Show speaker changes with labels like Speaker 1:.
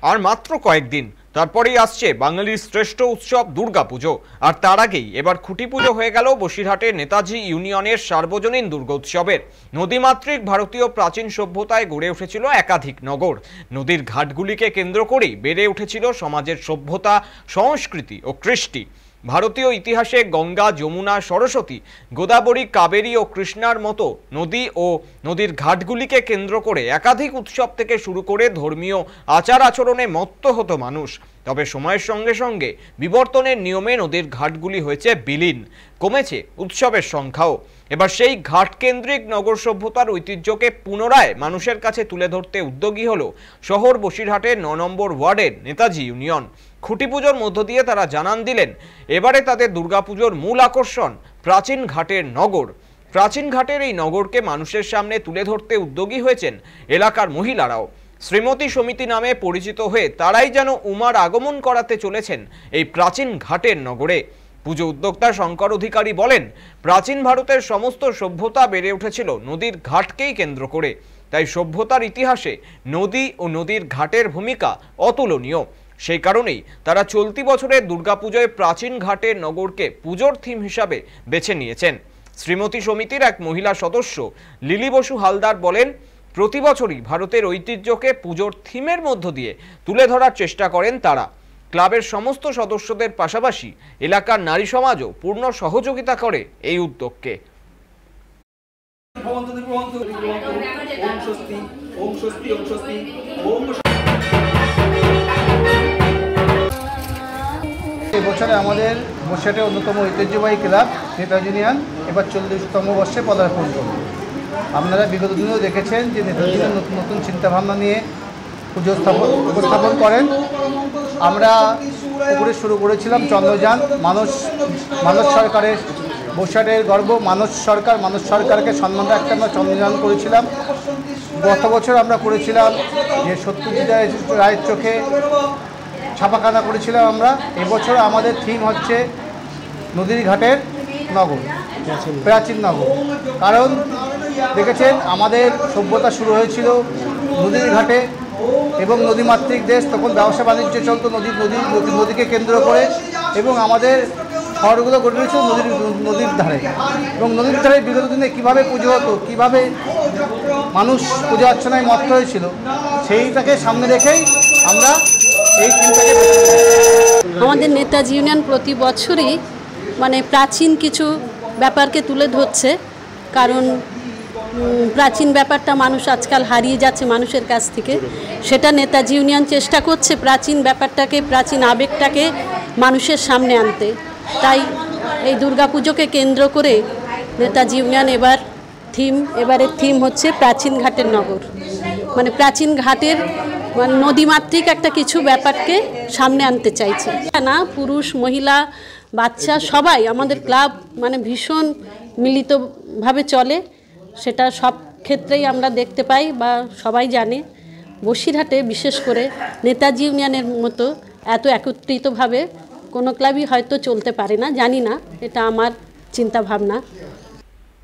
Speaker 1: আর মাত্র কয়েকদিন তারপরেই আসছে বাঙালির শ্রেষ্ঠ উৎসব দুর্গাপুজো। আর তার আগেই এবার খুঁটি পুজো হয়ে গেল বসিরহাটের নেতাজি ইউনিয়নের সার্বজনীন দুর্গোৎসবের। নদীমাতৃক ভারতীয় প্রাচীন সভ্যতায় গড়ে উঠেছিল একাধিক নগর। নদীর ঘাটগুলিকে কেন্দ্র করেই বেড়ে উঠেছিল সমাজের সভ্যতা, সংস্কৃতি ও কৃষ্টি। ভারতীয় ইতিহাসে গঙ্গা, যমুনা, সরস্বতী, গোদাবরী, কাবেরী ও কৃষ্ণার মতো নদী ও নদীর ঘাটগুলিকে কেন্দ্র করে একাধিক উৎসব থেকে শুরু করে ধর্মীয় আচার আচরণে মত্ত হতো মানুষ। তবে সময়ের সঙ্গে সঙ্গে বিবর্তনের নিয়মে নদীর ঘাটগুলি হয়েছে বিলীন, কমেছে উৎসবের সংখ্যাও। এবার সেই ঘাটকেন্দ্রিক নগর সভ্যতার ঐতিহ্যকে পুনরায় মানুষের কাছে তুলে ধরতে উদ্যোগী হলো শহর বসিরহাটের ৯ নম্বর ওয়ার্ডের নেতাজি ইউনিয়ন। খুঁটি পুজোর মধ্য দিয়ে তারা জানান দিলেন, এবারে তাদের দুর্গাপুজোর মূল আকর্ষণ প্রাচীন ঘাটের নগর। প্রাচীন ঘাটের এই নগরকে মানুষের সামনে তুলে ধরতে উদ্যোগী হয়েছেন এলাকার মহিলারাও। শ্রীমতী সমিতি নামে পরিচিত হয়ে তারাই যেন উমার আগমন করাতে চলেছেন এই প্রাচীন ঘাটের নগরে। পুজো উদ্যোক্তা শঙ্কর অধিকারী বলেন, প্রাচীন ভারতের সমস্ত সভ্যতা বেড়ে উঠেছিল নদীর ঘাটকেই কেন্দ্র করে। তাই সভ্যতার ইতিহাসে নদী ও নদীর ঘাটের ভূমিকা অতুলনীয়। সেই কারণেই তারা চলতি বছরের দুর্গাপুজোয় প্রাচীন ঘাটের নগরকে পুজোর থিম হিসাবে বেছে নিয়েছেন। শ্রীমতী সমিতির এক মহিলা সদস্য লিলি বসু হালদার বলেন, প্রতি বছরই ভারতের ঐতিহ্যকে পুজোর থিমের মধ্য দিয়ে তুলে ধরার চেষ্টা করেন তারা। ক্লাবের সমস্ত সদস্যদের পাশাপাশি এলাকার নারী সমাজও পূর্ণ সহযোগিতা করে এই উদ্যোগকে।
Speaker 2: এবছরে আমাদের বসিরহাটের অন্যতম ঐতিহ্যবাহী ক্লাব নেতাজি ইউনিয়ন এবার 40তম বর্ষে পদার্পণ করবে। আপনারা বিগত দিনেও দেখেছেন যে নেতাজি নতুন নতুন চিন্তাভাবনা নিয়ে পুজো উপস্থাপন করেন। আমরা পুকুরে শুরু করেছিলাম চন্দ্রযান, মানস সরকারের বসিরহাটের গর্ব মানস সরকারকে সম্মান রাখতে আমরা চন্দ্রযান করেছিলাম। গত বছর আমরা করেছিলাম যে সত্যজিৎ রায়ের চোখে ছাপাখানা করেছিলাম আমরা। এবছর আমাদের থিম হচ্ছে নদীর ঘাটের নগর, প্রাচীন নগর। কারণ দেখেছেন আমাদের সভ্যতা শুরু হয়েছিল নদীর ঘাটে এবং নদীমাতৃক দেশ, তখন ব্যবসা বাণিজ্য চলতো নদীকে কেন্দ্র করে, এবং আমাদের শহরগুলো গড়ে উঠেছিল নদীর ধারে। এবং নদীর ধারে বিগত দিনে কীভাবে পুজো হতো, কীভাবে মানুষ পূজা অর্চনায় মত্ত হয়েছিল, সেইটাকে সামনে রেখেই আমরা এই থিমটাকে।
Speaker 3: আমাদের নেতাজি ইউনিয়ন প্রতি বছরই প্রাচীন কিছু ব্যাপারকে তুলে ধরছে। কারণ প্রাচীন ব্যাপারটা মানুষ আজকাল হারিয়ে যাচ্ছে মানুষের কাছ থেকে। সেটা নেতাজি ইউনিয়ন চেষ্টা করছে প্রাচীন ব্যাপারটাকে, প্রাচীন আবেগটাকে মানুষের সামনে আনতে। তাই এই দুর্গাপুজোকে কেন্দ্র করে নেতাজি ইউনিয়ন এবারের থিম হচ্ছে প্রাচীন ঘাটের নগর। প্রাচীন ঘাটের নদীমাতৃক একটা কিছু ব্যাপারকে সামনে আনতে চাইছে না। পুরুষ, মহিলা, বাচ্চা সবাই আমাদের ক্লাব ভীষণ মিলিতভাবে চলে। সেটা সব ক্ষেত্রেই আমরা দেখতে পাই বা সবাই জানে। বসিরহাটে বিশেষ করে নেতাজি ইউনিয়নের মতো এত একত্রিতভাবে কোনো ক্লাবই হয়তো চলতে পারে না, জানি না, এটা আমার চিন্তা ভাবনা।